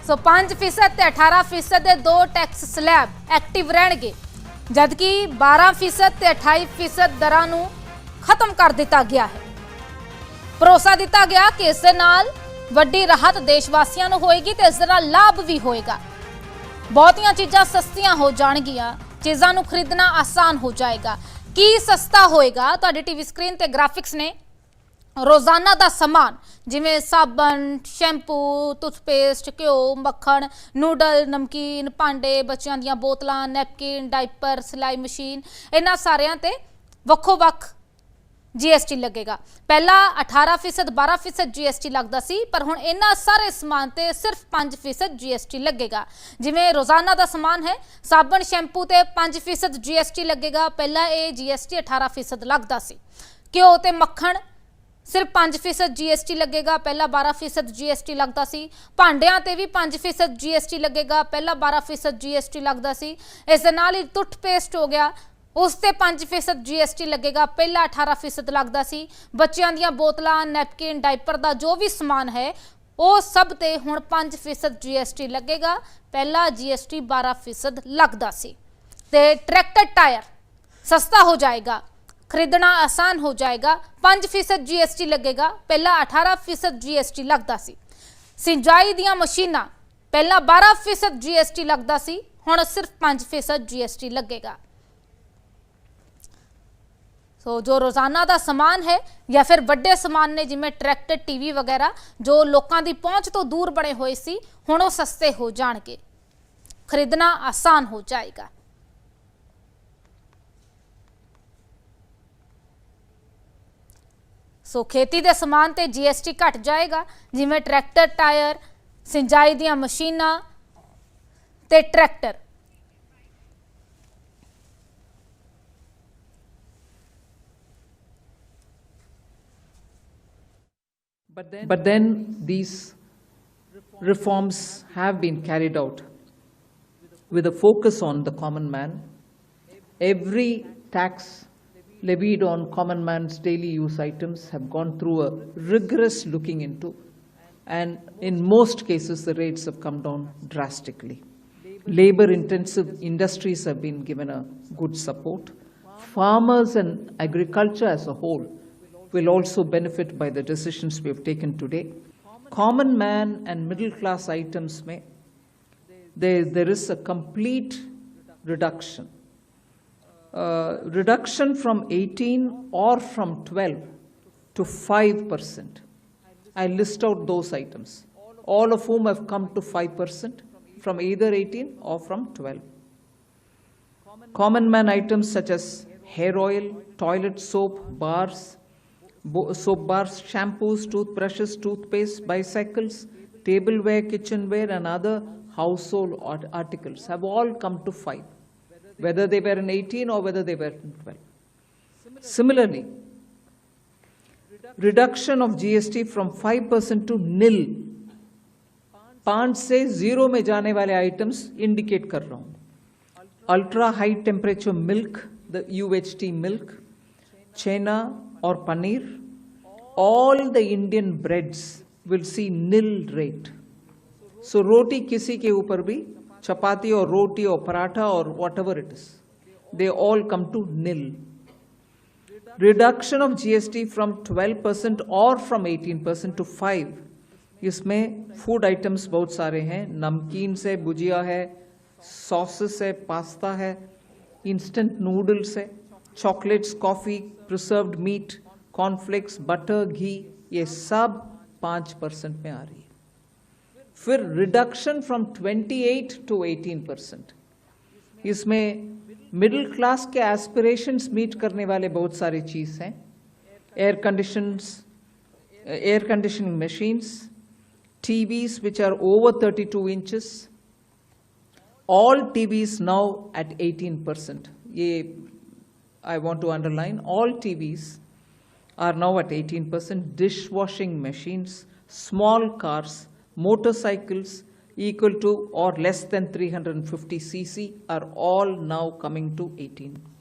सो 5% ते 18% के दो टैक्स स्लैब एक्टिव रहणगे, जबकि 12% ते 28% दरां नूं खत्म कर दिता गया है। भरोसा दिता गया कि इस दे नाल वड्डी राहत देशवासियों नूं होएगी ते इस दे नाल लाभ भी होएगा। बहुतियां चीज़ां सस्तियां हो जाणगियां, चीज़ां नूं खरीदना आसान हो जाएगा। की सस्ता होएगा? तुहाडी टीवी स्क्रीन ते ग्राफिक्स ने रोजाना का समान जिमें साबन, शैंपू, टूथपेस्ट, घ्यो, मक्खन, नूडल, नमकीन, भांडे, बच्चों दीयां बोतलां, नैपकिन, डायपर, सिलाई मशीन, इन्हां सारियां ते वक्खो वक्ख GST लगेगा। पहला 18% 12% GST लगता सी, पर हुण इन्हां सारे समान ते सिर्फ 5% GST लगेगा। जिमें रोजाना का समान है साबन, शैंपू ते 5% GST लगेगा। पहला ये GST 18% लगता सी। घ्यो ते मक्खन सिर्फ 5% GST लगेगा, पहला 12% GST लगता सी। भांडियां ते भी 5% GST लगेगा, पहला 12% GST लगता सी। इस दे नाल ही टूथपेस्ट हो गया, उस ते 5% GST लगेगा, पहला 18% लगता सी। बच्चों दीयां बोतलां, नैपकिन, डायपर का जो भी समान है वो सब ते हुण 5% GST लगेगा, पहला GST 12% लगता सी। ते ट्रैक्टर टायर सस्ता हो जाएगा, खरीदना आसान हो जाएगा, 5% GST लगेगा, पहला 18% GST लगता सी। सिंचाई दियां मशीनां पहला 12% GST लगता सी, हुण सिर्फ 5% GST लगेगा। सो जो रोजाना का समान है या फिर बड़े समान ने जिमें ट्रैक्टर, टीवी वगैरह जो लोगों की पहुँच तो दूर बने हुए सी, हुण वो सस्ते हो जाणगे, खरीदना आसान हो जाएगा। सो खेती के समान ते GST घट जाएगा, जिमें ट्रैक्टर टायर, सिंचाई दियां मशीनां ते tractor. But then these reforms have been carried out with a focus on the common man. Every tax levied on common man's daily use items have gone through a rigorous looking into, and in most cases the rates have come down drastically. Labor intensive industries have been given a good support. Farmers and agriculture as a whole will also benefit by the decisions we have taken today. Common man and middle class items may there is a complete reduction. Reduction from 18 or from 12 to 5%. I list out those items, all of whom have come to 5% from either 18 or from 12. Common man items such as hair oil, toilet soap, soap bars, shampoos, toothbrushes, toothpaste, bicycles, tableware, kitchenware and other household articles have all come to 5. Whether they were in 18 or whether they were in 12. Similarly, reduction of GST from 5% to nil. 5 से 0 में जाने वाले items indicate कर रहा हूँ. Ultra high temperature milk, the UHT milk, chena or paneer, all the Indian breads will see nil rate. So roti kisi ke upar bhi, chapati or roti or paratha or whatever it is, they all come to nil. Reduction of GST from 12% or from 18% to 5. इसमें food items बहुत सारे हैं, नमकीन से भुजिया है, sauces है, pasta है, instant noodles है, chocolates, coffee, preserved meat, cornflakes, butter, घी, ये सब 5% में आ रही है। फिर रिडक्शन फ्रॉम 28 टू 18%, इसमें मिडिल क्लास के एस्पिरेशंस मीट करने वाले बहुत सारे चीज़ हैं, air conditioning machines, TVs which are over 32 inches, all TVs now at 18%. I want to underline, all TVs are now at 18%. Dishwashing machines, small cars, motorcycles equal to or less than 350 cc are all now coming to 18%.